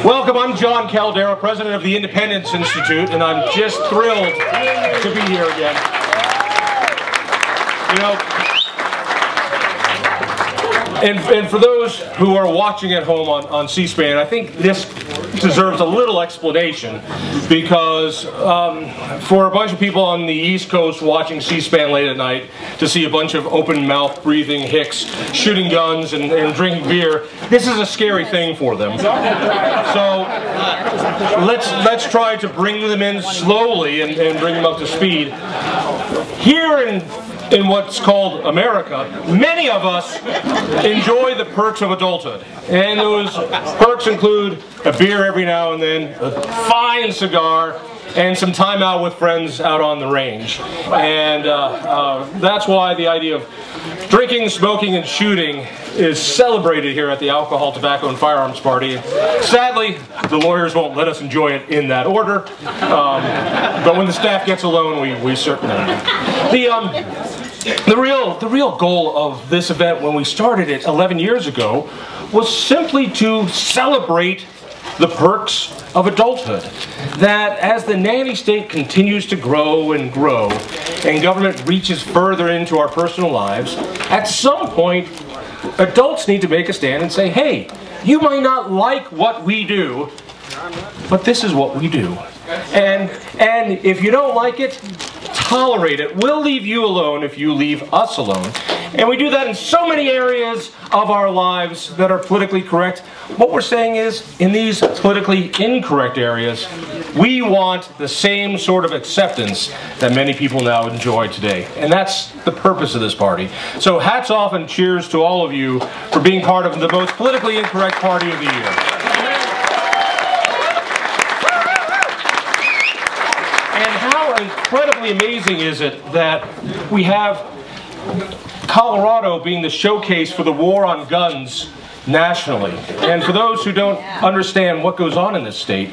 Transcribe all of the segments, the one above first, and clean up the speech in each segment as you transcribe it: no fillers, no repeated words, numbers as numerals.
Welcome, I'm Jon Caldara, president of the Independence Institute, and I'm just thrilled to be here again. You know, and for those who are watching at home on C-SPAN, I think this deserves a little explanation, because for a bunch of people on the East Coast watching C-SPAN late at night to see a bunch of open-mouth breathing hicks shooting guns and drinking beer, this is a scary thing for them. So let's try to bring them in slowly and bring them up to speed. Here in what's called America, many of us enjoy the perks of adulthood. And those perks include a beer every now and then, a fine cigar, and some time out with friends out on the range. And that's why the idea of drinking, smoking, and shooting is celebrated here at the Alcohol, Tobacco, and Firearms Party. Sadly, the lawyers won't let us enjoy it in that order. But when the staff gets alone, we certainly do. The real goal of this event when we started it 11 years ago was simply to celebrate the perks of adulthood. That as the nanny state continues to grow and grow, and government reaches further into our personal lives, at some point, adults need to make a stand and say, hey, you might not like what we do, but this is what we do. And if you don't like it, tolerate it. We'll leave you alone if you leave us alone. And we do that in so many areas of our lives that are politically correct. What we're saying is, in these politically incorrect areas, we want the same sort of acceptance that many people now enjoy today. And that's the purpose of this party. So hats off and cheers to all of you for being part of the most politically incorrect party of the year. And how incredibly amazing is it that we have Colorado being the showcase for the war on guns nationally. And for those who don't understand what goes on in this state,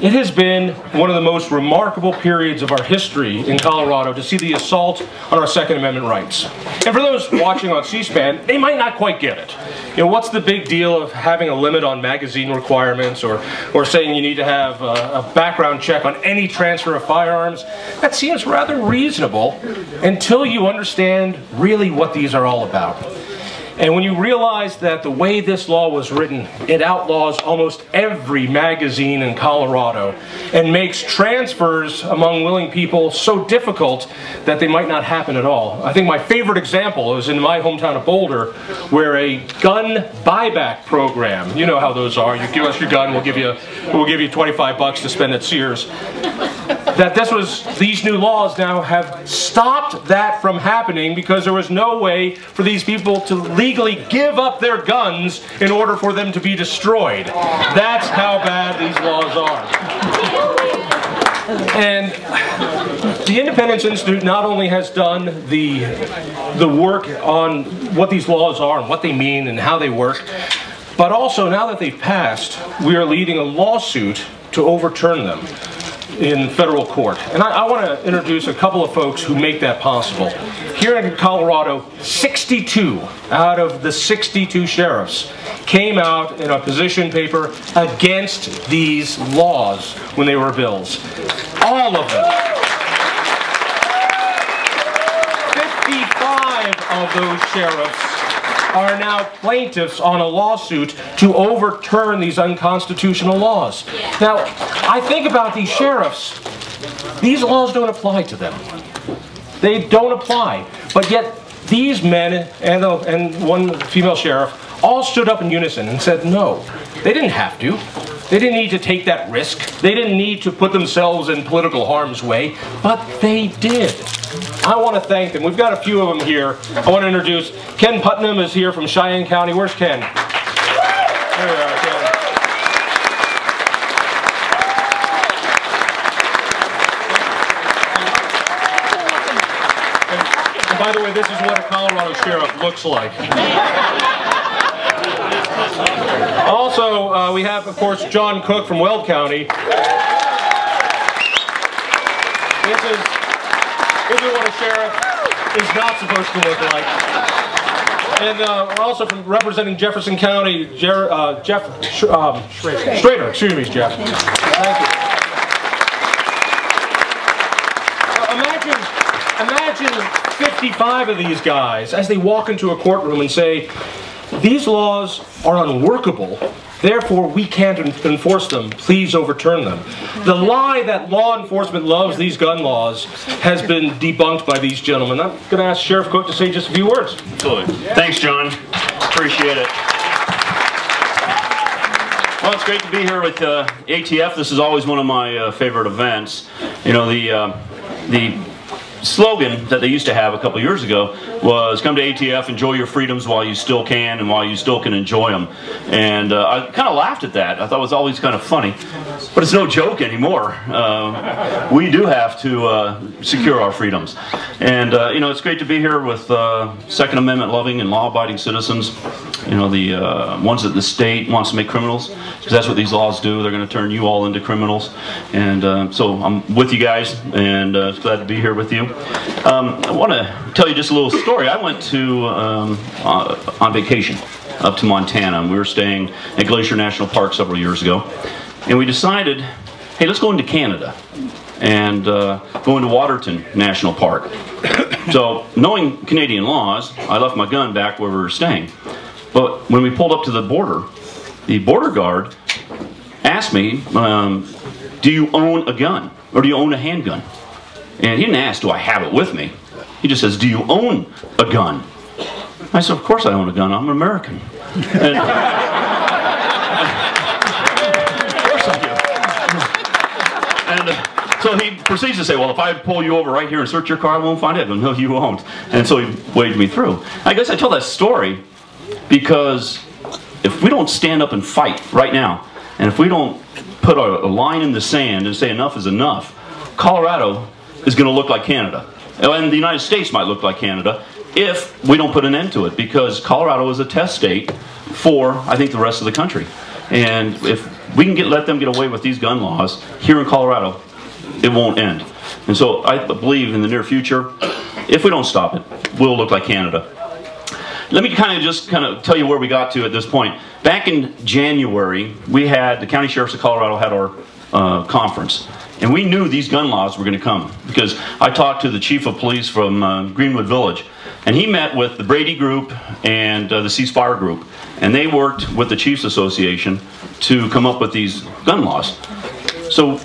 it has been one of the most remarkable periods of our history in Colorado to see the assault on our Second Amendment rights. And for those watching on C-SPAN, they might not quite get it. You know, what's the big deal of having a limit on magazine requirements, or saying you need to have a background check on any transfer of firearms? That seems rather reasonable until you understand really what these are all about. And when you realize that the way this law was written, it outlaws almost every magazine in Colorado and makes transfers among willing people so difficult that they might not happen at all. I think my favorite example is in my hometown of Boulder, where a gun buyback program, you know how those are, you give us your gun, we'll give you $25 to spend at Sears. These new laws now have stopped that from happening because there was no way for these people to legally give up their guns in order for them to be destroyed. That's how bad these laws are. And the Independence Institute not only has done the work on what these laws are and what they mean and how they work, but also now that they've passed, we are leading a lawsuit to overturn them in federal court. And I want to introduce a couple of folks who make that possible. Here in Colorado, 62 out of the 62 sheriffs came out in a position paper against these laws when they were bills. All of them. 55 of those sheriffs are now plaintiffs on a lawsuit to overturn these unconstitutional laws. Now, I think about these sheriffs. These laws don't apply to them. They don't apply. But yet, these men and one female sheriff all stood up in unison and said no. They didn't have to. They didn't need to take that risk. They didn't need to put themselves in political harm's way, but they did. I want to thank them. We've got a few of them here. I want to introduce Ken Putnam is here from Cheyenne County. Where's Ken? There you are, Ken. And by the way, this is what a Colorado sheriff looks like. Also, we have, of course, John Cooke from Weld County. This is what a sheriff is not supposed to look like. And we're also from representing Jefferson County, Jeff Schrader. Excuse me, Jeff. Thank you. Imagine 55 of these guys as they walk into a courtroom and say, these laws are unworkable, therefore we can't enforce them, please overturn them. The lie that law enforcement loves these gun laws has been debunked by these gentlemen. I'm going to ask Sheriff Cooke to say just a few words. Absolutely. Thanks, John. Appreciate it. Well, it's great to be here with ATF. This is always one of my favorite events. You know, the slogan that they used to have a couple years ago was, come to ATF, enjoy your freedoms while you still can and while you still can enjoy them. And I kind of laughed at that. I thought it was always kind of funny. But it's no joke anymore. We do have to secure our freedoms. And you know, it's great to be here with Second Amendment loving and law-abiding citizens. You know, the ones that the state wants to make criminals, because that's what these laws do. They're going to turn you all into criminals. And so I'm with you guys, and glad to be here with you. I want to tell you just a little story. I went to on vacation up to Montana, and we were staying at Glacier National Park several years ago, and we decided, hey, let's go into Canada and go into Waterton National Park. So, knowing Canadian laws, I left my gun back where we were staying. But when we pulled up to the border guard asked me, do you own a gun, or do you own a handgun? And he didn't ask, do I have it with me? He just says, do you own a gun? I said, of course I own a gun. I'm an American. And, of course I do. And so he proceeds to say, well, if I pull you over right here and search your car, I won't find it. No, you won't. And so he waved me through. I guess I tell that story because if we don't stand up and fight right now, and if we don't put a line in the sand and say enough is enough, Colorado is going to look like Canada. And the United States might look like Canada if we don't put an end to it, because Colorado is a test state for, I think, the rest of the country. And if we can let them get away with these gun laws here in Colorado, it won't end. And so I believe in the near future, if we don't stop it, we'll look like Canada. Let me just tell you where we got to at this point. Back in January, the County Sheriffs of Colorado had our conference. And we knew these gun laws were going to come, because I talked to the chief of police from Greenwood Village, and he met with the Brady Group and the Ceasefire Group, and they worked with the Chiefs Association to come up with these gun laws. So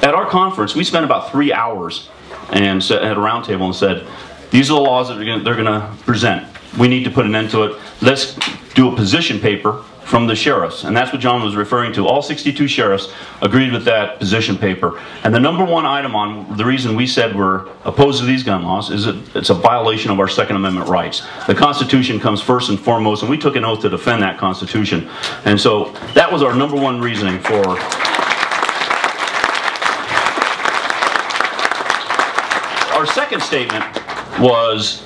at our conference, we spent about 3 hours and at a round table and said, these are the laws that they're going to present. We need to put an end to it. Let's do a position paper from the sheriffs. And that's what John was referring to. All 62 sheriffs agreed with that position paper. And the number one item on the reason we said we're opposed to these gun laws is that it's a violation of our Second Amendment rights. The Constitution comes first and foremost, and we took an oath to defend that Constitution. And so that was our number one reasoning for our second statement was,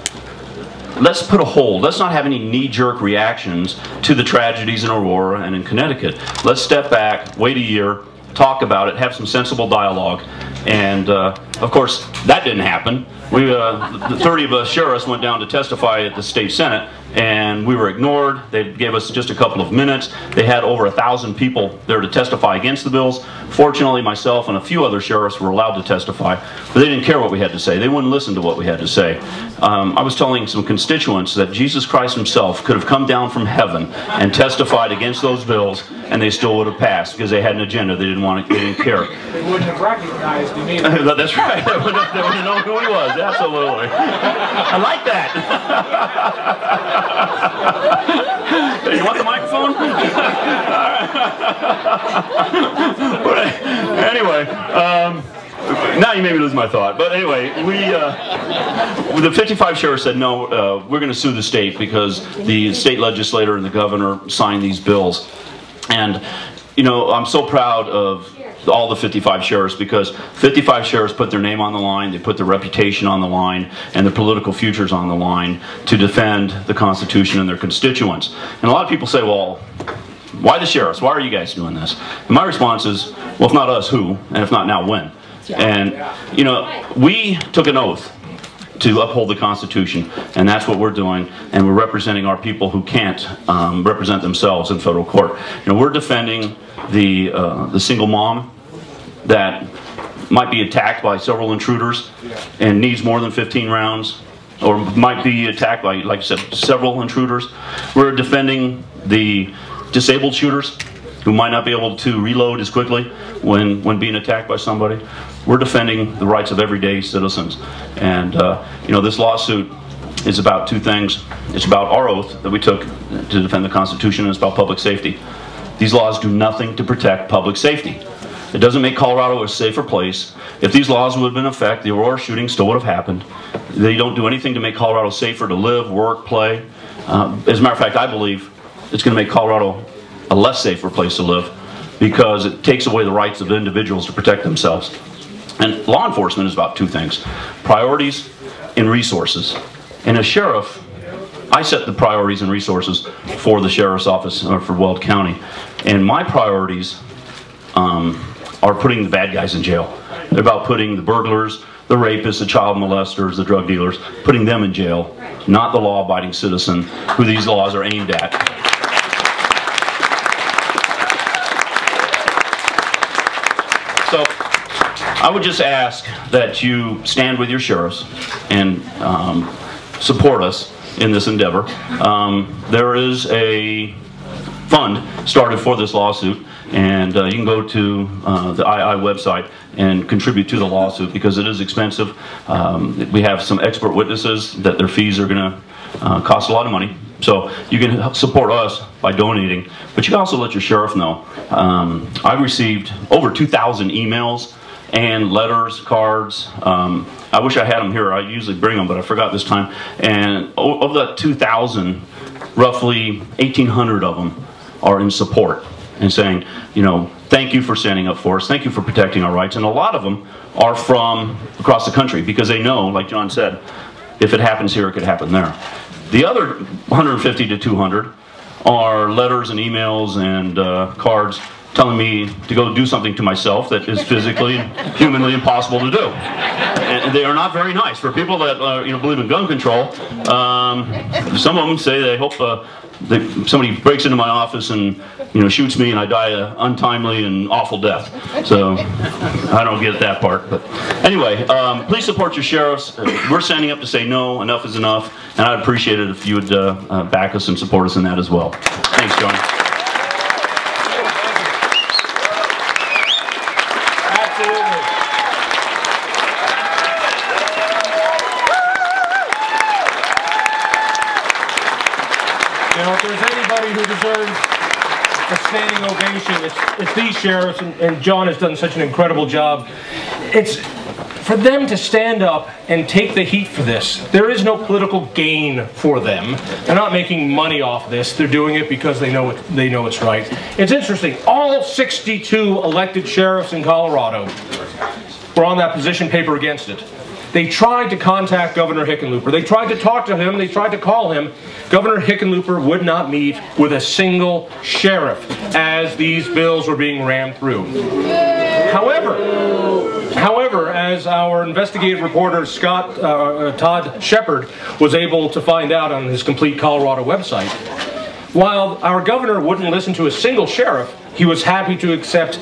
let's put a hold. Let's not have any knee-jerk reactions to the tragedies in Aurora and in Connecticut. Let's step back, wait a year, talk about it, have some sensible dialogue. And of course, that didn't happen. The 30 of us sheriffs went down to testify at the state senate, and we were ignored. They gave us just a couple of minutes. They had over 1,000 people there to testify against the bills. Fortunately, myself and a few other sheriffs were allowed to testify, but they didn't care what we had to say. They wouldn't listen to what we had to say. I was telling some constituents that Jesus Christ himself could have come down from heaven and testified against those bills, and they still would have passed because they had an agenda. They didn't want to. They didn't care. They wouldn't have recognized him either. That's right. They wouldn't have known who he was. Absolutely. I like that. You want the microphone? But anyway, now you made me lose my thought. But anyway, the 55 sheriffs said, no, we're going to sue the state because the state legislator and the governor signed these bills. And, you know, I'm so proud of all the 55 sheriffs, because 55 sheriffs put their name on the line, they put their reputation on the line, and their political futures on the line to defend the Constitution and their constituents. And a lot of people say, well, why the sheriffs? Why are you guys doing this? And my response is, well, if not us, who? And if not now, when? And, you know, we took an oath to uphold the Constitution, and that's what we're doing, and we're representing our people who can't represent themselves in federal court. You know, we're defending the single mom that might be attacked by several intruders and needs more than 15 rounds, or might be attacked by, like I said, several intruders. We're defending the disabled shooters who might not be able to reload as quickly when being attacked by somebody. We're defending the rights of everyday citizens. And you know, this lawsuit is about two things. It's about our oath that we took to defend the Constitution, and it's about public safety. These laws do nothing to protect public safety. It doesn't make Colorado a safer place. If these laws would have been in effect, the Aurora shooting still would have happened. They don't do anything to make Colorado safer to live, work, play. As a matter of fact, I believe it's going to make Colorado a less safer place to live, because it takes away the rights of individuals to protect themselves. And law enforcement is about two things: priorities and resources. And as sheriff, I set the priorities and resources for the sheriff's office, or for Weld County. And my priorities are putting the bad guys in jail. They're about putting the burglars, the rapists, the child molesters, the drug dealers, putting them in jail, not the law-abiding citizen who these laws are aimed at. So I would just ask that you stand with your sheriffs and support us in this endeavor. There is a fund started for this lawsuit, and you can go to the II website and contribute to the lawsuit, because it is expensive. We have some expert witnesses that their fees are going to cost a lot of money. So you can support us by donating, but you can also let your sheriff know. I received over 2,000 emails and letters, cards. I wish I had them here. I usually bring them, but I forgot this time. And of that 2,000, roughly 1,800 of them are in support and saying, you know, thank you for standing up for us. Thank you for protecting our rights. And a lot of them are from across the country, because they know, like John said, if it happens here, it could happen there. The other 150 to 200 are letters and emails and cards telling me to go do something to myself that is physically and humanly impossible to do. And they are not very nice. For people that you know, believe in gun control, some of them say they hope that somebody breaks into my office and, you know, shoots me and I die an untimely and awful death. So I don't get that part. But anyway, please support your sheriffs. We're standing up to say no, enough is enough, and I'd appreciate it if you would back us and support us in that as well. Thanks, John. You know, if there's anybody who deserves a standing ovation, it's these sheriffs, and John has done such an incredible job. It's for them to stand up and take the heat for this. There is no political gain for them. They're not making money off this. They're doing it because they know it's right. It's interesting. All 62 elected sheriffs in Colorado were on that position paper against it. They tried to contact Governor Hickenlooper. They tried to talk to him. They tried to call him. Governor Hickenlooper would not meet with a single sheriff as these bills were being rammed through. However, as our investigative reporter Todd Shepard was able to find out on his Complete Colorado website, while our governor wouldn't listen to a single sheriff, he was happy to accept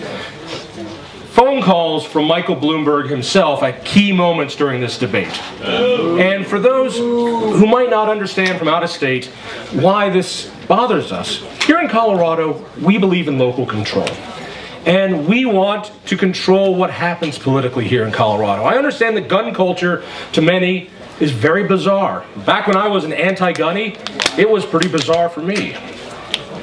phone calls from Michael Bloomberg himself at key moments during this debate. And for those who might not understand from out of state why this bothers us, here in Colorado, we believe in local control. And we want to control what happens politically here in Colorado. I understand that gun culture, to many, is very bizarre. Back when I was an anti-gunny, it was pretty bizarre for me.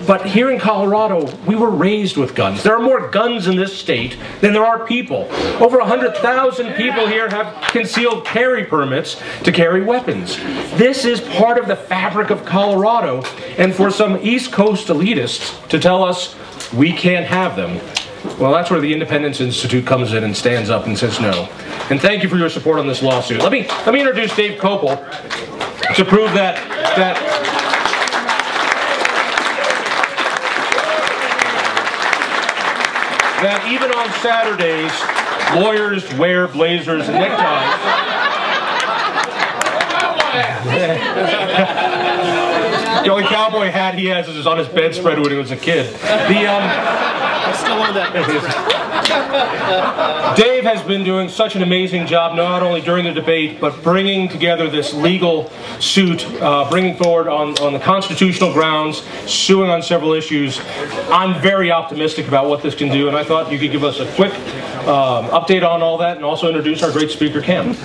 But here in Colorado, we were raised with guns. There are more guns in this state than there are people. Over 100,000 people here have concealed carry permits to carry weapons. This is part of the fabric of Colorado, and for some East Coast elitists to tell us we can't have them, well, that's where the Independence Institute comes in and stands up and says no. And thank you for your support on this lawsuit. Let me introduce Dave Kopel to prove that even on Saturdays, lawyers wear blazers and neckties. The only cowboy hat he has is on his bedspread when he was a kid. I still own that. Dave has been doing such an amazing job, not only during the debate, but bringing together this legal suit, bringing forward on the constitutional grounds, suing on several issues. I'm very optimistic about what this can do, and I thought you could give us a quick update on all that and also introduce our great speaker, Cam.